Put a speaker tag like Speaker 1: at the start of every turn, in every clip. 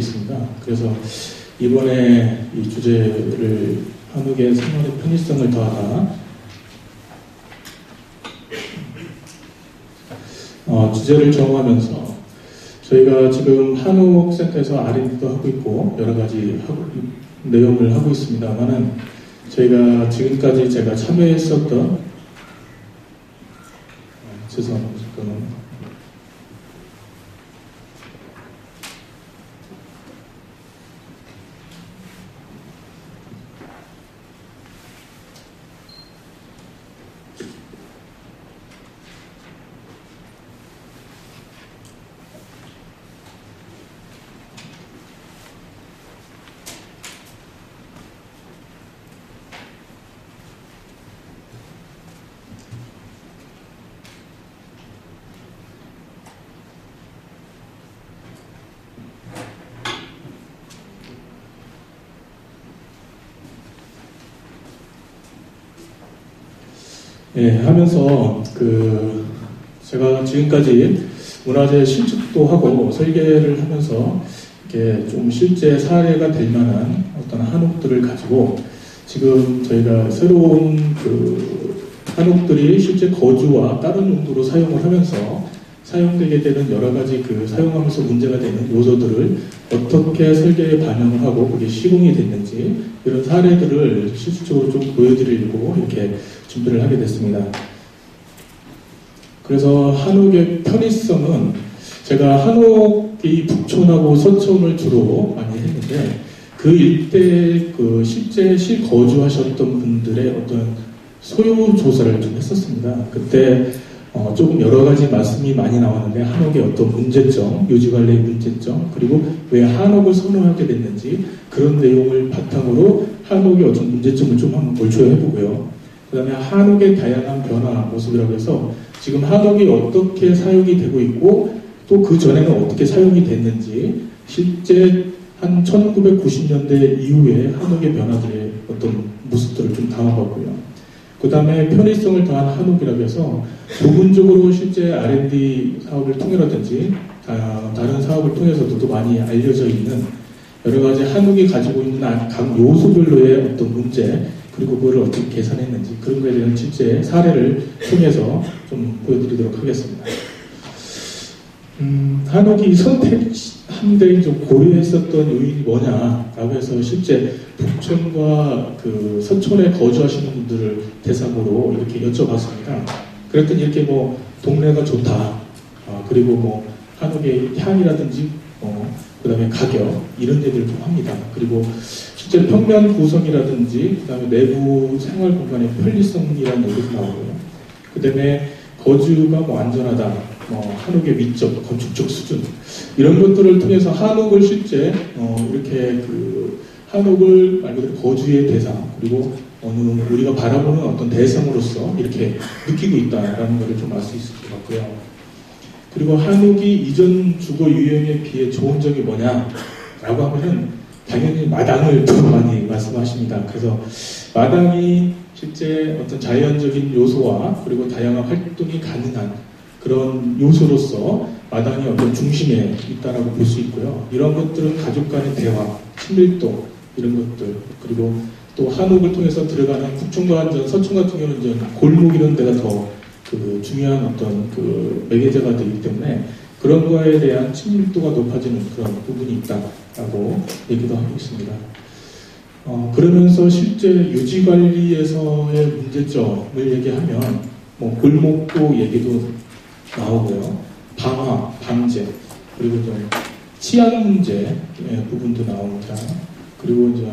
Speaker 1: 있습니다. 그래서 이번에 이 주제를 한옥의 생활의 편의성을 더하다 주제를 정하면서 저희가 지금 한옥센터에서 R&D도 하고 있고 여러 가지 내용을 하고 있습니다만은 저희가 지금까지 제가 참여했었던 죄송합니다. 잠깐만. 하면서 제가 지금까지 문화재 실측도 하고 설계를 하면서 이렇게 좀 실제 사례가 될 만한 어떤 한옥들을 가지고 지금 저희가 새로운 한옥들이 실제 거주와 다른 용도로 사용을 하면서 사용되게 되는 여러 가지 사용하면서 문제가 되는 요소들을 어떻게 설계에 반영을 하고 그게 시공이 됐는지 이런 사례들을 실질적으로 좀 보여드리려고 이렇게 준비를 하게 됐습니다. 그래서 한옥의 편의성은 제가 한옥이 북촌하고 서촌을 주로 많이 했는데 그 일대 실제 실거주하셨던 분들의 어떤 소요 조사를 좀 했었습니다. 그때 조금 여러 가지 말씀이 많이 나왔는데 한옥의 어떤 문제점, 유지관리의 문제점, 그리고 왜 한옥을 선호하게 됐는지 그런 내용을 바탕으로 한옥의 어떤 문제점을 좀 한번 골초해보고요. 그 다음에 한옥의 다양한 변화 모습이라고 해서 지금 한옥이 어떻게 사용이 되고 있고 또 그 전에는 어떻게 사용이 됐는지 실제 한 1990년대 이후에 한옥의 변화들의 어떤 모습들을 좀 담아봤고요. 그 다음에 편의성을 더한 한옥이라고 해서 부분적으로 실제 R&D 사업을 통해라든지 다른 사업을 통해서도 또 많이 알려져 있는 여러 가지 한옥이 가지고 있는 각 요소별로의 어떤 문제 그리고 그거를 어떻게 계산했는지 그런 거에 대한 실제 사례를 통해서 좀 보여드리도록 하겠습니다. 한옥이 선택한데 좀 고려했었던 요인이 뭐냐라고 해서 실제 북촌과 서촌에 거주하시는 분들을 대상으로 이렇게 여쭤봤습니다. 그랬더니 이렇게 동네가 좋다. 그리고 한옥의 향이라든지 그 다음에 가격 이런 얘기를 좀 합니다. 그리고 실제 평면 구성이라든지 그 다음에 내부 생활 공간의 편리성이라는 얘기도 나오고요. 그 다음에 거주가 안전하다. 한옥의 위적, 건축적 수준 이런 것들을 통해서 한옥을 실제 이렇게 한옥을 말 그대로 거주의 대상 그리고 우리가 바라보는 어떤 대상으로서 이렇게 느끼고 있다라는 것을 좀 알 수 있을 것 같고요. 그리고 한옥이 이전 주거 유형에 비해 좋은 점이 뭐냐라고 하면은 당연히 마당을 더 많이 말씀하십니다. 그래서 마당이 실제 어떤 자연적인 요소와 그리고 다양한 활동이 가능한 그런 요소로서 마당이 어떤 중심에 있다라고 볼 수 있고요. 이런 것들은 가족 간의 대화, 친밀도 이런 것들 그리고 또 한옥을 통해서 들어가는 북촌과 안전, 서촌 같은 경우는 이제 골목 이런 데가 더 중요한 어떤 매개자가 되기 때문에 그런 거에 대한 친밀도가 높아지는 그런 부분이 있다라고 얘기도 하고 있습니다. 그러면서 실제 유지관리에서의 문제점을 얘기하면 골목도 얘기도 나오고요. 방화, 방제, 그리고 좀 치안 문제 부분도 나옵니다. 그리고 이제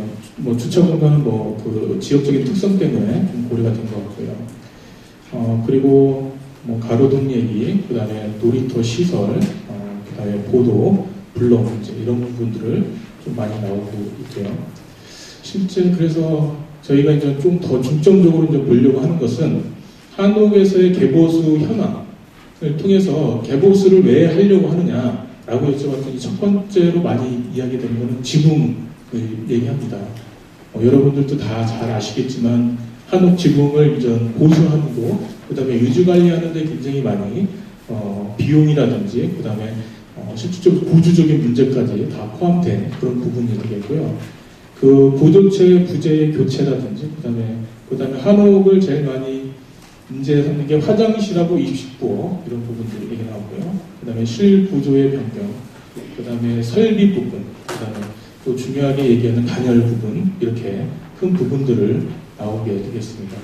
Speaker 1: 주차 공간은 지역적인 특성 때문에 좀 고려가 된 것 같고요. 그리고 가로등 얘기, 그 다음에 놀이터 시설, 그 다음에 보도, 블록 문제 이런 부분들을 좀 많이 나오고 있고요. 실제 그래서 저희가 이제 좀 더 중점적으로 이제 보려고 하는 것은 한옥에서의 개보수 현황 을 통해서 개보수를 왜 하려고 하느냐라고 여쭤봤더니 첫 번째로 많이 이야기되는 것은 지붕을 얘기합니다. 여러분들도 다 잘 아시겠지만 한옥 지붕을 이제 보수하고 그 다음에 유지관리하는 데 굉장히 많이 비용이라든지 그 다음에 실질적으로 구조적인 문제까지 다 포함된 그런 부분이 되겠고요. 그 보조체 부재의 교체라든지 그다음에 한옥을 제일 많이 문제 삼는 게 화장실하고 입식부어 이런 부분들이 얘기 나오고요. 그다음에 실구조의 변경, 그다음에 설비 부분, 그다음에 또 중요하게 얘기하는 단열 부분, 이렇게 큰 부분들을 나오게 되겠습니다.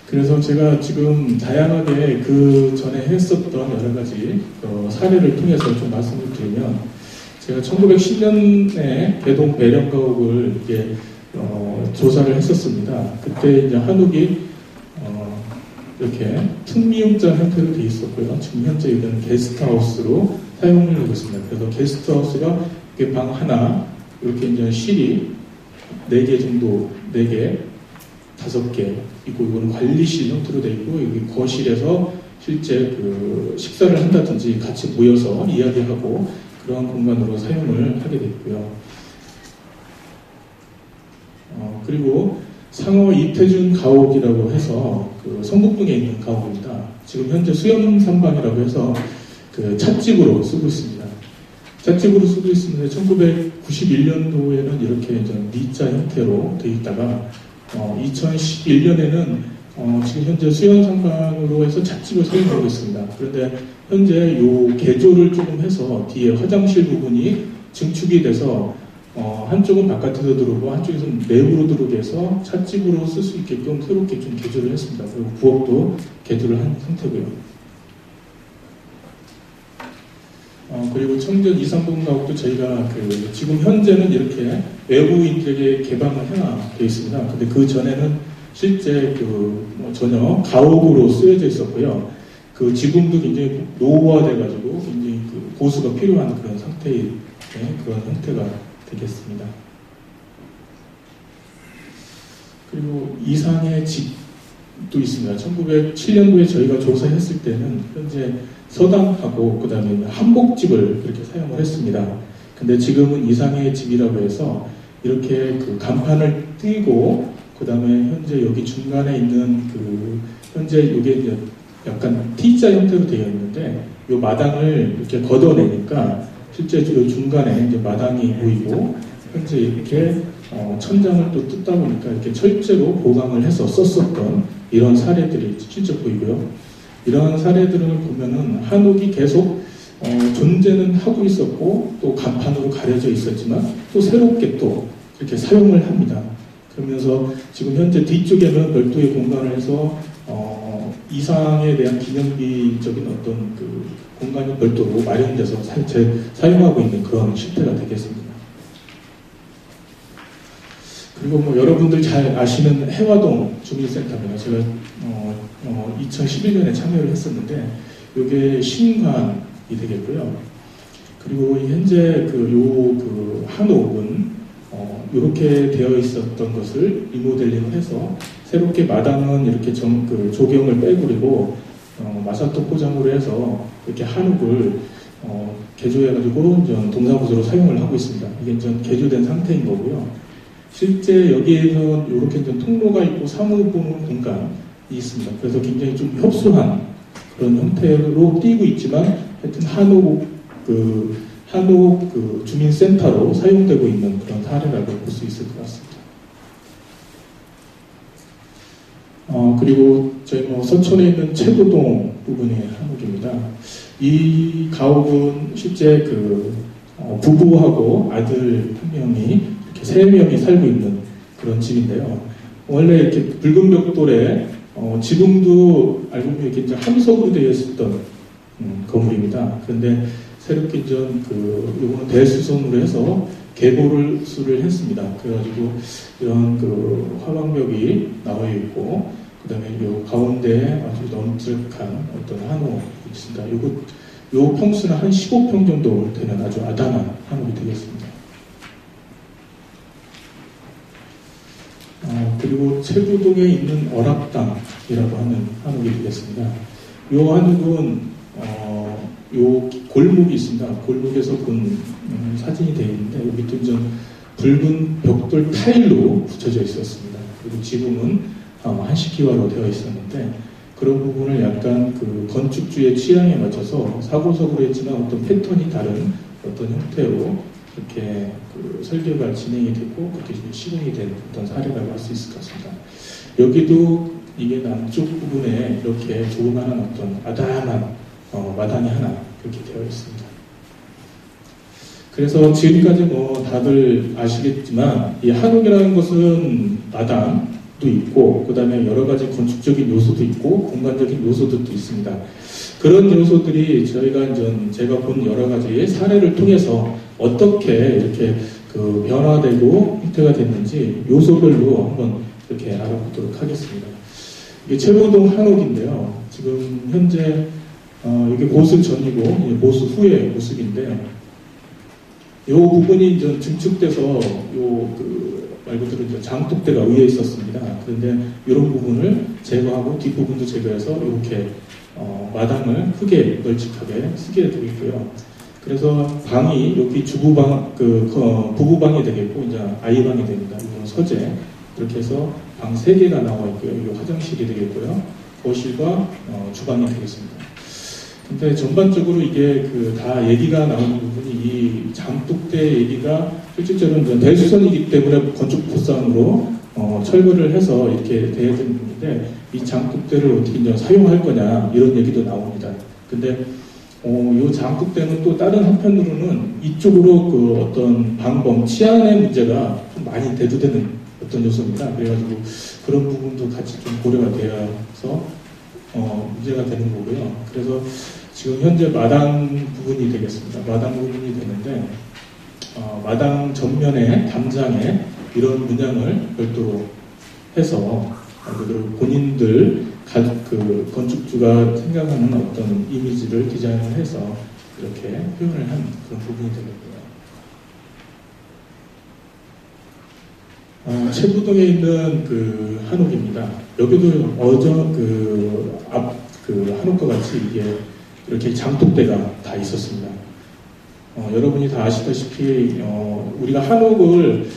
Speaker 1: 그래서 제가 지금 다양하게 그 전에 했었던 여러 가지 사례를 통해서 좀 말씀을 드리면, 제가 1910년에 개동 배령가옥을 이렇게 조사를 했었습니다. 그때 이제 한옥이 이렇게 특미용자 형태로 되어 있었고요. 지금 현재 여기는 게스트하우스로 사용을 하고 있습니다. 그래서 게스트하우스가 이렇게 방 하나, 이렇게 이제 실이 4개 정도, 4개, 5개 있고, 이거는 관리실 형태로 되어 있고, 여기 거실에서 실제 그 식사를 한다든지 같이 모여서 이야기하고 그런 공간으로 사용을 하게 됐고요. 그리고 상어 이태준 가옥이라고 해서 그 성북동에 있는 가옥입니다. 지금 현재 수염산방이라고 해서 그 찻집으로 쓰고 있습니다. 찻집으로 쓰고 있는데 1991년도에는 이렇게 이제 D자 형태로 되어 있다가 2011년에는 지금 현재 수연상방으로 해서 찻집을 사용하고 있습니다. 그런데 현재 요 개조를 조금 해서 뒤에 화장실 부분이 증축이 돼서 한쪽은 바깥에서 들어오고 한쪽에서는 내부로 들어오게 해서 찻집으로 쓸 수 있게끔 새롭게 좀 개조를 했습니다. 그리고 부엌도 개조를 한 상태고요. 그리고 청전 이상동 가옥도 저희가 지금 현재는 이렇게 외부인들에게 개방을 되어 있습니다. 근데 그 전에는 실제 전혀 가옥으로 쓰여져 있었고요. 그 지금도 굉장히 노후화돼가지고 굉장히 그 보수가 필요한 그런 상태의 그런 형태가 되겠습니다. 그리고 이상의 집도 있습니다. 1907년도에 저희가 조사했을 때는 현재 서당하고 그 다음에 한복집을 그렇게 사용을 했습니다. 근데 지금은 이상의 집이라고 해서 이렇게 그 간판을 띄고 그 다음에 현재 여기 중간에 있는 현재 이게 약간 T자 형태로 되어 있는데 이 마당을 이렇게 걷어내니까 실제 이 중간에 이제 마당이 보이고 현재 이렇게 천장을 또 뜯다 보니까 이렇게 철제로 보강을 해서 썼었던 이런 사례들이 실제 보이고요. 이런 사례들을 보면은 한옥이 계속 존재는 하고 있었고 또 간판으로 가려져 있었지만 또 새롭게 또 이렇게 사용을 합니다. 그러면서 지금 현재 뒤쪽에는 별도의 공간을 해서 이상에 대한 기념비적인 어떤 그 공간이 별도로 마련돼서 사용하고 있는 그런 실태가 되겠습니다. 그리고 여러분들 잘 아시는 해화동 주민센터입니다. 제가 2011년에 참여를 했었는데 이게 신관이 되겠고요. 그리고 현재 한옥은 이렇게 되어 있었던 것을 리모델링을 해서 새롭게 마당은 이렇게 조경을 빼고리고 마사토 포장으로 해서 이렇게 한옥을 개조해가지고 동사무소로 사용을 하고 있습니다. 이게 개조된 상태인 거고요. 실제 여기에서 이렇게 통로가 있고 사무보는 공간이 있습니다. 그래서 굉장히 좀 협소한 그런 형태로 띄고 있지만 하여튼 한옥 주민센터로 사용되고 있는 그런 사례라고 볼 수 있을 것 같습니다. 그리고 저희 서촌에 있는 채도동 부분의 한옥입니다. 이 가옥은 실제 부부하고 아들 한 명이 이렇게 3명이 살고 있는 그런 집인데요. 원래 이렇게 붉은 벽돌에 지붕도 알고 보면 이렇게 함석으로 되어 있었던 건물입니다. 그런데 새롭게 요거는 대수선으로 해서 개보를 수를 했습니다. 그래가지고 이런 화방벽이 나와 있고, 그 다음에 요 가운데에 아주 널찍한 어떤 한옥이 있습니다. 요 평수는 한 15평 정도 되는 아주 아담한 한옥이 되겠습니다. 그리고 채부동에 있는 어락당이라고 하는 한옥이 되겠습니다. 요 한옥은 요 골목이 있습니다. 골목에서 본 사진이 되어 있는데 여기 또 붉은 벽돌 타일로 붙여져 있었습니다. 그리고 지붕은 한식기와로 되어 있었는데 그런 부분을 약간 그 건축주의 취향에 맞춰서 사고석으로 했지만 어떤 패턴이 다른 어떤 형태로 이렇게 그 설계가 진행이 됐고 그렇게 시공이 된 어떤 사례라고 할 수 있을 것 같습니다. 여기도 이게 남쪽 부분에 이렇게 조그마한 어떤 아담한 마당이 하나 이렇게 되어 있습니다. 그래서 지금까지 뭐 다들 아시겠지만 이 한옥이라는 것은 마당도 있고 그 다음에 여러 가지 건축적인 요소도 있고 공간적인 요소들도 있습니다. 그런 요소들이 제가 본 여러 가지 사례를 통해서 어떻게 이렇게 그 변화되고 형태가 됐는지 요소별로 한번 이렇게 알아보도록 하겠습니다. 이게 최고동 한옥인데요. 지금 현재 이게 보수 전이고 보수 후의 모습인데 이 부분이 이제 증축돼서 말 그대로 이제 장독대가 위에 있었습니다. 그런데 이런 부분을 제거하고 뒷부분도 제거해서 이렇게 마당을 크게 널찍하게 쓰게 되고 있고요. 그래서 방이 여기 주부방, 부부방이 되겠고 이제 아이방이 됩니다. 이건 서재. 이렇게 해서 방 3개가 나와 있고요. 이 화장실이 되겠고요. 거실과 주방이 되겠습니다. 근데 전반적으로 이게 다 얘기가 나오는 부분이 이 장독대 얘기가 실질적으로 대수선이기 때문에 건축 포상으로 철거를 해서 이렇게 돼야 되는 부분인데 이 장독대를 어떻게 이제 사용할 거냐 이런 얘기도 나옵니다. 근데 이 장독대는 또 다른 한편으로는 이쪽으로 그 어떤 방범 치안의 문제가 좀 많이 대두되는 어떤 요소입니다. 그래가지고 그런 부분도 같이 좀 고려가 되어서 문제가 되는 거고요. 그래서 지금 현재 마당 부분이 되겠습니다. 마당 부분이 되는데 마당 전면에 담장에 이런 문양을 별도로 해서 본인들 그 건축주가 생각하는 어떤 이미지를 디자인을 해서 이렇게 표현을 한 그런 부분이 되겠고요. 최부동에 있는 그 한옥입니다. 여기도 한옥과 같이 이게 이렇게 장독대가 다 있었습니다. 여러분이 다 아시다시피 우리가 한옥을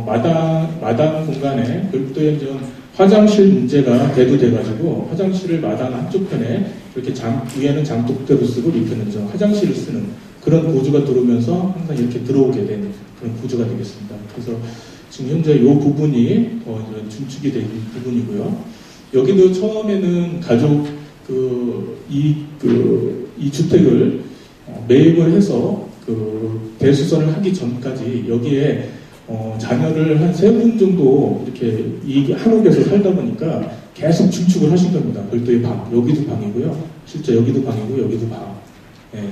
Speaker 1: 마당 공간에 별도의 화장실 문제가 대두돼가지고 화장실을 마당 한쪽 편에 이렇게 위에는 장독대로 쓰고 밑에는 화장실을 쓰는 그런 구조가 들어오면서 항상 이렇게 들어오게 된 그런 구조가 되겠습니다. 그래서 지금 현재 이 부분이 중축이 된 부분이고요. 여기도 처음에는 가족 이 주택을 매입을 해서 대수선을 하기 전까지 여기에 자녀를 한 3분 정도 이렇게 이 한옥에서 살다 보니까 계속 중축을 하신 겁니다. 별도의 방, 여기도 방이고요. 실제 여기도 방이고 여기도 방. 예,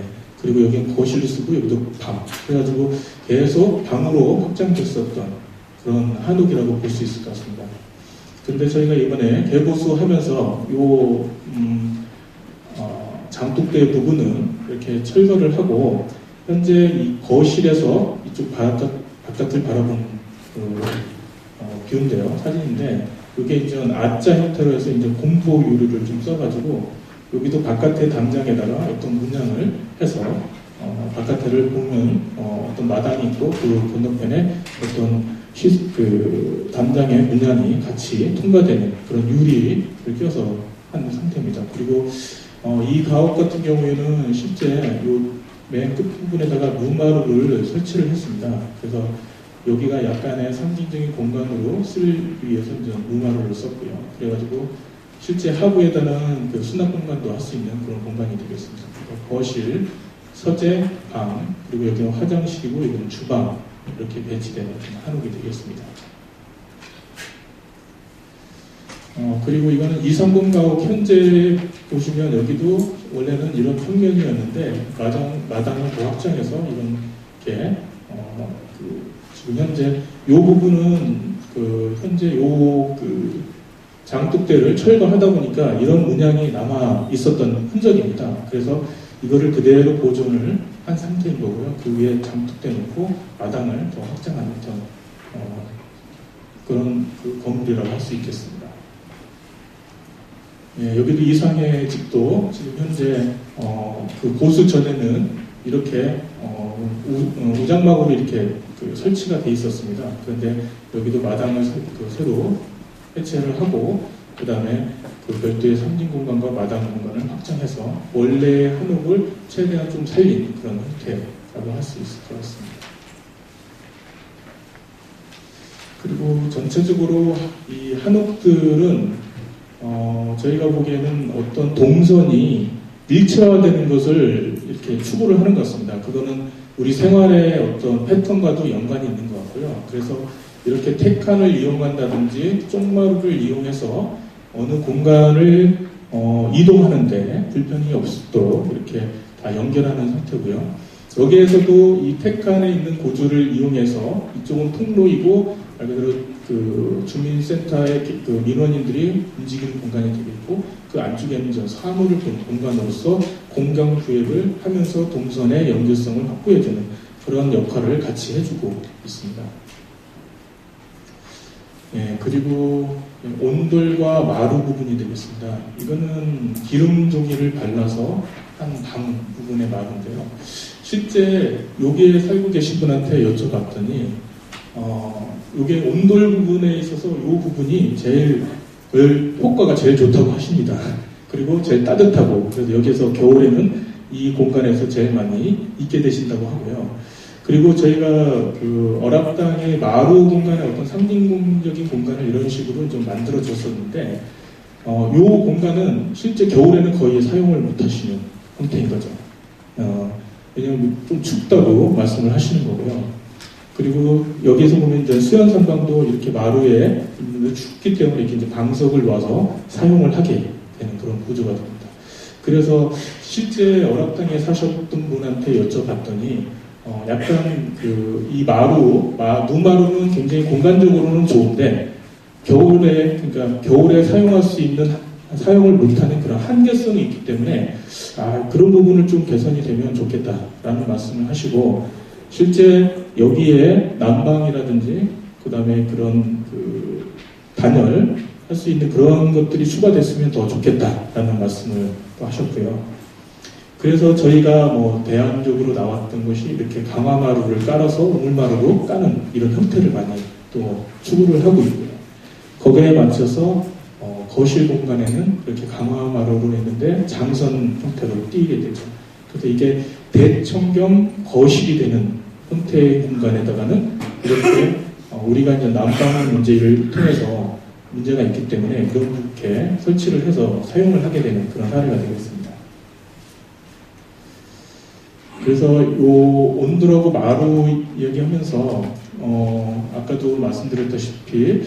Speaker 1: 그리고 여기는 거실을 쓰고 여기도 방. 그래가지고 계속 방으로 확장됐었던 그런 한옥이라고 볼 수 있을 것 같습니다. 근데 저희가 이번에 개보수하면서 장독대 부분은 이렇게 철거를 하고 현재 이 거실에서 이쪽 바깥을 바라보는 뷰인데요. 사진인데 이게 이제 아자 형태로 해서 이제 공보 유리를 좀 써가지고 여기도 바깥에 담장에다가 어떤 문양을 해서 바깥을 보면 어떤 마당이 있고 그 건너편에 어떤 담장의 문양이 같이 통과되는 그런 유리를 끼워서 한 상태입니다. 그리고 이 가옥 같은 경우에는 실제 맨 끝부분에다가 무마루를 설치를 했습니다. 그래서 여기가 약간의 상징적인 공간으로 쓰기 위해서 이제 무마루를 썼고요. 그래가지고 실제 하부에다는 그 수납 공간도 할 수 있는 그런 공간이 되겠습니다. 거실, 서재, 방, 그리고 여기는 화장실이고 여기는 주방 이렇게 배치된 한옥이 되겠습니다. 그리고 이거는 230 가옥 현재 보시면 여기도 원래는 이런 평면이었는데 마당을 더 확장해서 이렇게 지금 현재 이 부분은 현재 장독대를 철거하다 보니까 이런 문양이 남아 있었던 흔적입니다. 그래서 이거를 그대로 보존을 한 상태인 거고요. 그 위에 장독대 놓고 마당을 더 확장하는 그런 건물이라고 할 수 있겠습니다. 예, 여기도 이상의 집도 지금 현재 그 보수 전에는 이렇게 우장막으로 이렇게 설치가 돼 있었습니다. 그런데 여기도 마당을 새로 해체를 하고 그 다음에 그 별도의 상징 공간과 마당 공간을 확장해서 원래의 한옥을 최대한 좀 살린 그런 형태라고 할 수 있을 것 같습니다. 그리고 전체적으로 이 한옥들은 저희가 보기에는 어떤 동선이 일체화되는 것을 이렇게 추구를 하는 것 같습니다. 그거는 우리 생활의 어떤 패턴과도 연관이 있는 것 같고요. 그래서 이렇게 택칸을 이용한다든지 쪽마루를 이용해서 어느 공간을 이동하는데 불편이 없도록 이렇게 다 연결하는 상태고요. 여기에서도 이 택칸에 있는 고주를 이용해서 이쪽은 통로이고 말 그대로 그 주민센터의 그 민원인들이 움직이는 공간이 되겠고 그 안쪽에는 저 사물을 본 공간으로서 공간 구획을 하면서 동선의 연결성을 확보해주는 그런 역할을 같이 해주고 있습니다. 예, 그리고 온돌과 마루 부분이 되겠습니다. 이거는 기름 종이를 발라서 한 방 부분의 마루인데요. 실제 여기에 살고 계신 분한테 여쭤봤더니 이게 온돌 부분에 있어서 이 부분이 제일 효과가 제일 좋다고 하십니다. 그리고 제일 따뜻하고 그래서 여기서 겨울에는 이 공간에서 제일 많이 있게 되신다고 하고요. 그리고 저희가 그 어랍당의 마루 공간의 어떤 상징적인 공간을 이런 식으로 좀 만들어 줬었는데 이 공간은 실제 겨울에는 거의 사용을 못 하시는 형태인 거죠. 왜냐하면 좀 춥다고 말씀을 하시는 거고요. 그리고 여기에서 보면 이제 수연선방도 이렇게 마루에 춥기 때문에 이렇게 이제 방석을 놔서 사용을 하게 되는 그런 구조가 됩니다. 그래서 실제 어랍당에 사셨던 분한테 여쭤봤더니 약간 이 무마루는 굉장히 공간적으로는 좋은데 그러니까 겨울에 사용할 수 있는 사용을 못하는 그런 한계성이 있기 때문에 그런 부분을 좀 개선이 되면 좋겠다라는 말씀을 하시고 실제 여기에 난방이라든지 그 다음에 그런 단열 할 수 있는 그런 것들이 추가됐으면 더 좋겠다라는 말씀을 또 하셨고요. 그래서 저희가 대안적으로 나왔던 것이 이렇게 강화마루를 깔아서 우물마루로 까는 이런 형태를 많이 또 추구를 하고 있고요. 거기에 맞춰서 거실 공간에는 이렇게 강화마루로 했는데 장선 형태로 띄게 되죠. 그래서 이게 대청 겸 거실이 되는 형태의 공간에다가는 이렇게 우리가 이제 난방 문제를 통해서 문제가 있기 때문에 그렇게 설치를 해서 사용을 하게 되는 그런 사례가 되겠습니다. 그래서 요 온돌하고 마루 얘기하면서 아까도 말씀드렸다시피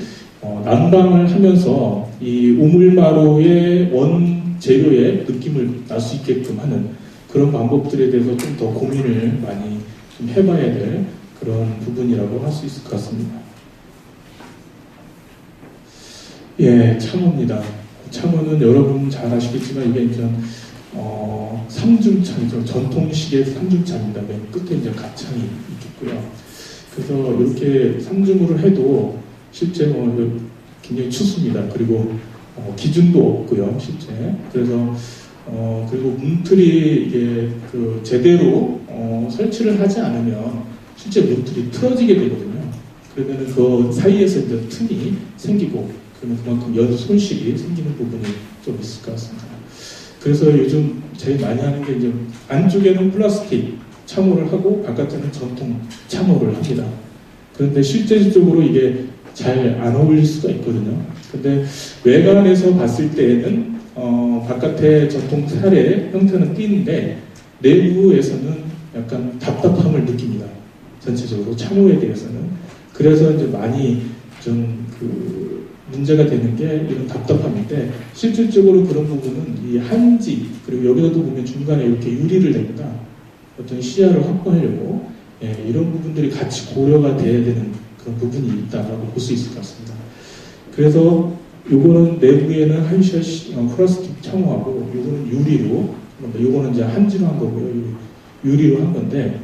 Speaker 1: 난방을 하면서 이 우물마루의 원재료의 느낌을 날 수 있게끔 하는 그런 방법들에 대해서 좀 더 고민을 많이 좀 해봐야 될 그런 부분이라고 할 수 있을 것 같습니다. 예, 창호입니다. 창호는 여러분 잘 아시겠지만 이게 이제 삼중창이죠. 전통식의 삼중창입니다. 맨 끝에 이제 가창이 있겠고요. 그래서 이렇게 삼중으로 해도 실제 굉장히 춥습니다. 그리고 기준도 없고요, 실제. 그래서 그리고 문틀이 이게 제대로 설치를 하지 않으면 실제 문틀이 틀어지게 되거든요. 그러면은 그 사이에서 이제 틈이 생기고 그러면 그만큼 연 손실이 생기는 부분이 좀 있을 것 같습니다. 그래서 요즘 제일 많이 하는 게 이제 안쪽에는 플라스틱 참호를 하고 바깥에는 전통 참호를 합니다. 그런데 실제적으로 이게 잘 안 어울릴 수가 있거든요. 근데 외관에서 봤을 때에는 바깥의 전통 사례 형태는 띄는데 내부에서는 약간 답답함을 느낍니다. 전체적으로 참호에 대해서는. 그래서 이제 많이 좀 문제가 되는 게 이런 답답함인데 실질적으로 그런 부분은 이 한지 그리고 여기서도 보면 중간에 이렇게 유리를 냅니다. 어떤 시야를 확보하려고 이런 부분들이 같이 고려가 돼야 되는 그런 부분이 있다라고 볼 수 있을 것 같습니다. 그래서 요거는 내부에는 한시아 플라스틱 창호하고 요거는 유리로 요거는 이제 한지로 한 거고요. 유리로 한 건데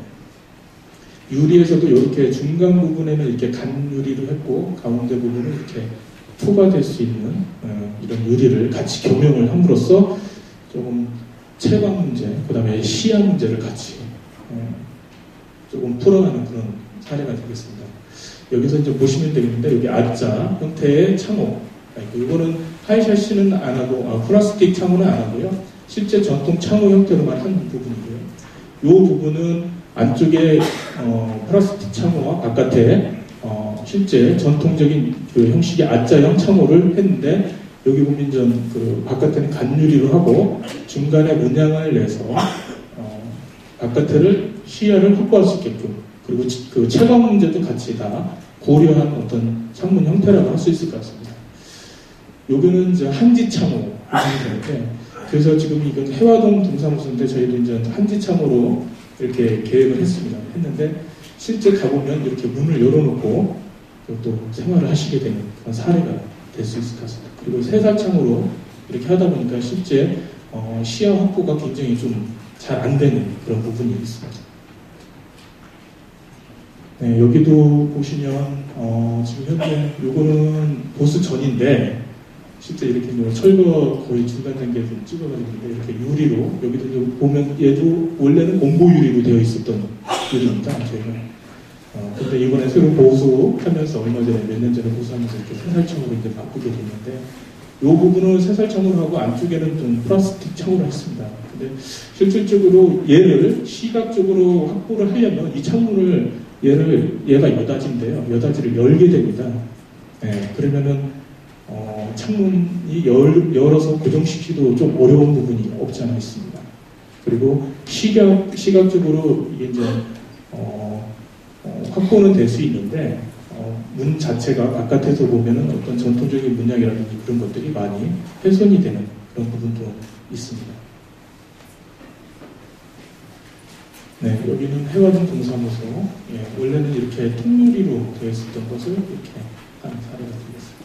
Speaker 1: 유리에서도 이렇게 중간 부분에는 이렇게 간 유리로 했고 가운데 부분은 이렇게 포가될 수 있는 이런 유리를 같이 겸용을 함으로써 조금 채광 문제, 그 다음에 시야 문제를 같이 조금 풀어가는 그런 사례가 되겠습니다. 여기서 이제 보시면 되겠는데 여기 R자 형태의 창호, 이거는 하이샤시는 안 하고, 플라스틱 창호는 안 하고요. 실제 전통 창호 형태로만 한 부분이고요. 이 부분은 안쪽에 플라스틱 창호와 바깥에 실제 전통적인 그 형식의 아자형 창호를 했는데, 여기 보면 그 바깥에는 간유리로 하고 중간에 문양을 내서 바깥을 시야를 확보할 수 있게끔, 그리고 그 채광 문제도 같이 다 고려한 어떤 창문 형태라고 할 수 있을 것 같습니다. 여기는 이제 한지 창호 되는데, 그래서 지금 이건 해화동 동사무소인데 저희도 이제 한지 창호로 이렇게 계획을 했는데 실제 가보면 이렇게 문을 열어놓고 또 생활을 하시게 되는 그런 사례가 될 수 있을 것 같습니다. 그리고 세살창으로 이렇게 하다 보니까 실제 시야 확보가 굉장히 좀 잘 안 되는 그런 부분이 있습니다. 네, 여기도 보시면 지금 현재 요거는 보수 전인데 실제 이렇게 철거 거의 중간 단계에 좀 찍어가지고 이렇게 유리로, 여기도 보면 얘도 원래는 온보 유리로 되어 있었던 유리입니다. 저희가. 근데 이번에 새로 보수하면서 얼마 전에 몇 년 전에 보수하면서 이렇게 새살창으로 이제 바꾸게 됐는데, 이 부분을 새살창으로 하고 안쪽에는 좀 플라스틱 창으로 했습니다. 근데 실질적으로 얘를 시각적으로 확보를 하려면 이 창문을 얘가 여닫인데요. 여닫이를 열게 됩니다. 네, 그러면은 창문이 열어서 고정시키기도 좀 어려운 부분이 없지 않아 있습니다. 그리고 시각적으로 이게 이제 확보는 될 수 있는데 문 자체가 바깥에서 보면은 어떤 전통적인 문양이라든지 그런 것들이 많이 훼손이 되는 그런 부분도 있습니다. 네, 여기는 해화동 동사무소. 예, 원래는 이렇게 통유리로 되어 있었던 것을 이렇게 한 사례가 되겠습니다.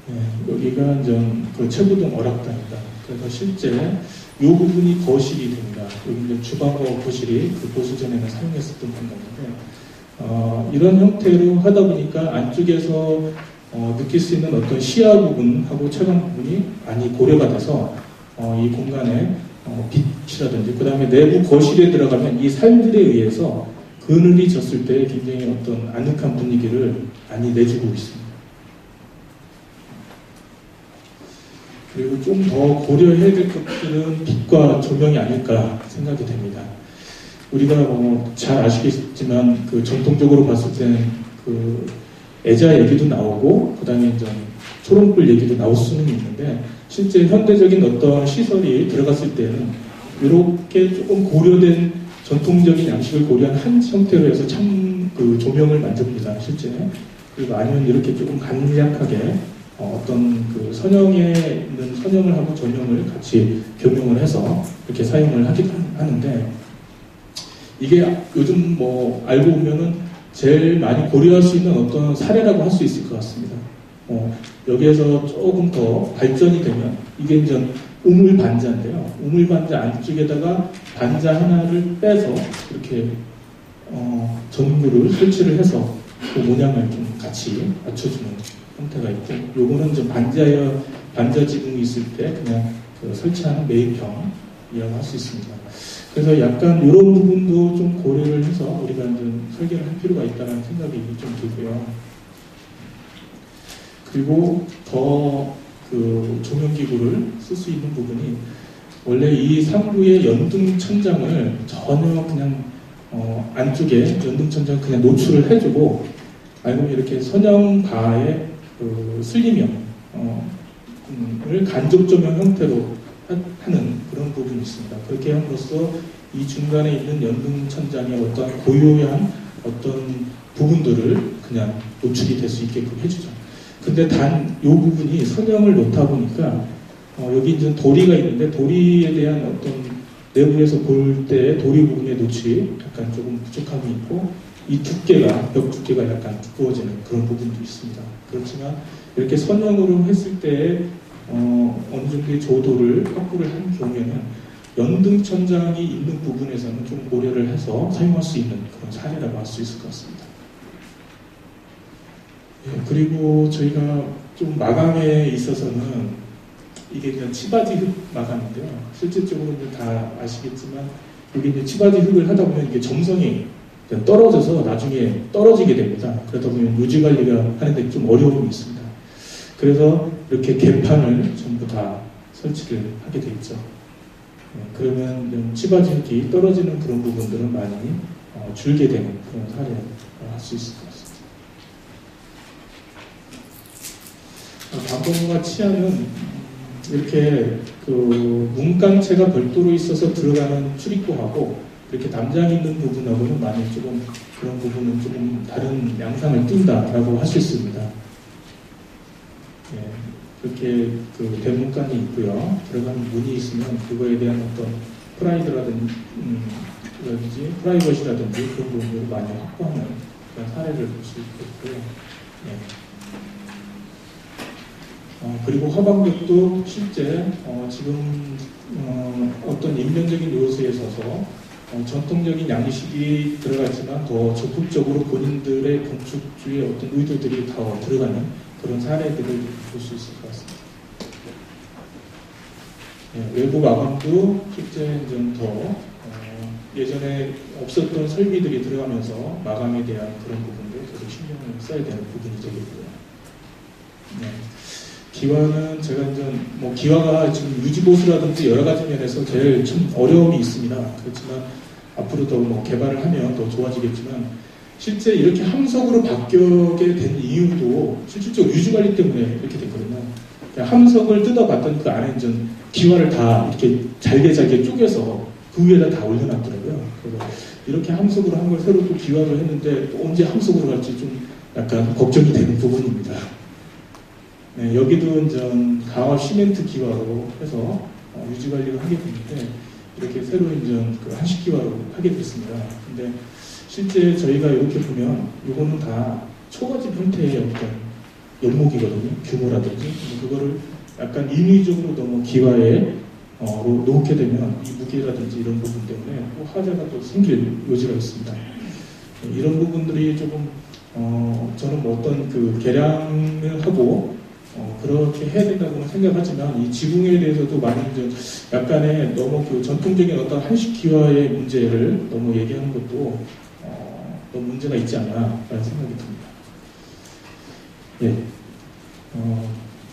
Speaker 1: 네, 여기가 이제 그 최부동 어락당입니다. 그래서 실제 이 부분이 거실이 됩니다. 여기 이제 주방과 거실이 그 보수전에는 사용했었던 공간인데, 이런 형태로 하다 보니까 안쪽에서 느낄 수 있는 어떤 시야 부분하고 채광 부분이 많이 고려가 돼서 이 공간에 빛이라든지 그 다음에 내부 거실에 들어가면 이 살들에 의해서 그늘이 졌을 때 굉장히 어떤 아늑한 분위기를 많이 내주고 있습니다. 그리고 좀 더 고려해야 될 것들은 빛과 조명이 아닐까 생각이 됩니다. 우리가 잘 아시겠지만 그 전통적으로 봤을 때는 그 애자 얘기도 나오고 그 다음에 이제 초롱불 얘기도 나올 수는 있는데, 실제 현대적인 어떤 시설이 들어갔을 때는 이렇게 조금 고려된 전통적인 양식을 고려한 한 형태로 해서 그 조명을 만듭니다, 실제. 그리고 아니면 이렇게 조금 간략하게 어떤 그 선형에 있는 선형을 하고 전형을 같이 겸용을 해서 이렇게 사용을 하기도 하는데, 이게 요즘 알고 보면은 제일 많이 고려할 수 있는 어떤 사례라고 할 수 있을 것 같습니다. 여기에서 조금 더 발전이 되면 이게 이제 우물 반자인데요. 우물 반자 안쪽에다가 반자 하나를 빼서 이렇게 전구를 설치를 해서 그 모양을 좀 같이 맞춰주는 형태가 있고, 요거는 좀 반자 지붕이 있을 때 그냥 그 설치하는 매입형이라고 할 수 있습니다. 그래서 약간 이런 부분도 좀 고려를 해서 우리가 좀 설계를 할 필요가 있다는 생각이 좀 들고요. 그리고 더 그 조명기구를 쓸 수 있는 부분이, 원래 이 상부의 연등 천장을 전혀 그냥 안쪽에 연등 천장 그냥 노출을 해주고, 알고 보면 이렇게 선형바의 그 슬림형을 간접 조명 형태로 하는 그런 부분이 있습니다. 그렇게 함으로써 이 중간에 있는 연등 천장의 어떤 고요한 어떤 부분들을 그냥 노출이 될 수 있게끔 해주죠. 근데 단 이 부분이 선형을 놓다 보니까 여기 이제 도리가 있는데, 도리에 대한 어떤 내부에서 볼 때 도리 부분의 노출이 약간 조금 부족함이 있고, 이 두께가, 벽 두께가 약간 두꺼워지는 그런 부분도 있습니다. 그렇지만 이렇게 선형으로 했을 때 어느 정도의 조도를 확보를 한 경우에는 연등 천장이 있는 부분에서는 좀 고려를 해서 사용할 수 있는 그런 사례라고 할 수 있을 것 같습니다. 예, 그리고 저희가 좀 마감에 있어서는 이게 그냥 치바지 흙 마감인데요. 실질적으로 다 아시겠지만 이게 이제 치바지 흙을 하다 보면 이게 점성이 떨어져서 나중에 떨어지게 됩니다. 그러다 보면 유지 관리가 하는데 좀 어려움이 있습니다. 그래서 이렇게 개판을 전부 다 설치를 하게 돼 있죠. 그러면 좀 치받을기 떨어지는 그런 부분들은 많이 줄게 되는 그런 사례를 할 수 있을 것 같습니다. 방법과 치안은 이렇게 그 문강체가 별도로 있어서 들어가는 출입구하고 이렇게 담장 있는 부분하고는 많이 조금 그런 부분은 조금 다른 양상을 띈다라고 할 수 있습니다. 그렇게 그 대문간이 있고요. 들어가는 문이 있으면 그거에 대한 어떤 프라이드라든지 프라이버시라든지 그런 부분을 많이 확보하는 그런 사례를 볼 수 있겠고요. 그리고 화방벽도 실제 지금 어떤 인면적인 요소에 있어서 전통적인 양식이 들어가지만 더 적극적으로 본인들의 건축주의 어떤 의도들이 더 들어가는 그런 사례들을 볼 수 있을 것 같습니다. 외부 마감도 실제 좀 더 예전에 없었던 설비들이 들어가면서 마감에 대한 그런 부분도 계속 신경을 써야 되는 부분이 되겠고요. 기와는 제가 이제 뭐 기와가 지금 유지보수라든지 여러 가지 면에서 제일 좀 어려움이 있습니다. 그렇지만 앞으로 더 뭐 개발을 하면 더 좋아지겠지만 실제 이렇게 함석으로 바뀌게 된 이유도 실질적으로 유지관리 때문에 이렇게 됐거든요. 함석을 뜯어봤더니 그 안에 이제 기와를 다 이렇게 잘게 쪼개서 그 위에다 다 올려놨더라고요. 그래서 이렇게 함석으로 한 걸 새로 또 기와로 했는데 또 언제 함석으로 갈지 좀 약간 걱정이 되는 부분입니다. 여기도 이제 강화 시멘트 기와로 해서 유지관리를 하게 됐는데 이렇게 새로 이제 그 한식 기와로 하게 됐습니다. 근데 실제 저희가 이렇게 보면 이거는 다 초가집 형태의 어떤 연목이거든요. 규모라든지 그거를 약간 인위적으로 너무 기와에 놓게 되면 이 무게라든지 이런 부분 때문에 또 화재가 또 생길 여지가 있습니다. 이런 부분들이 조금 저는 뭐 어떤 그 개량을 하고 그렇게 해야 된다고는 생각하지만 이 지붕에 대해서도 많이 이제 약간의 너무 그 전통적인 어떤 한식 기와의 문제를 너무 얘기하는 것도 너무 문제가 있지 않나라는 생각이 듭니다.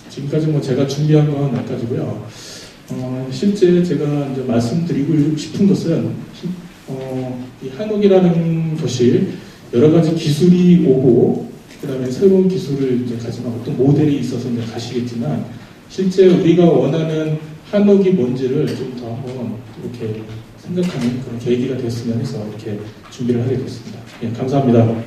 Speaker 1: 지금까지 뭐 제가 준비한 건 여기까지고요. 실제 제가 이제 말씀드리고 싶은 것은 이 한옥이라는 것이 여러 가지 기술이 오고 그 다음에 새로운 기술을 이제 가지만 어떤 모델이 있어서 이제 가시겠지만 실제 우리가 원하는 한옥이 뭔지를 좀 더 한번 이렇게 생각하는 그런 계기가 됐으면 해서 이렇게 준비를 하게 됐습니다. 감사합니다.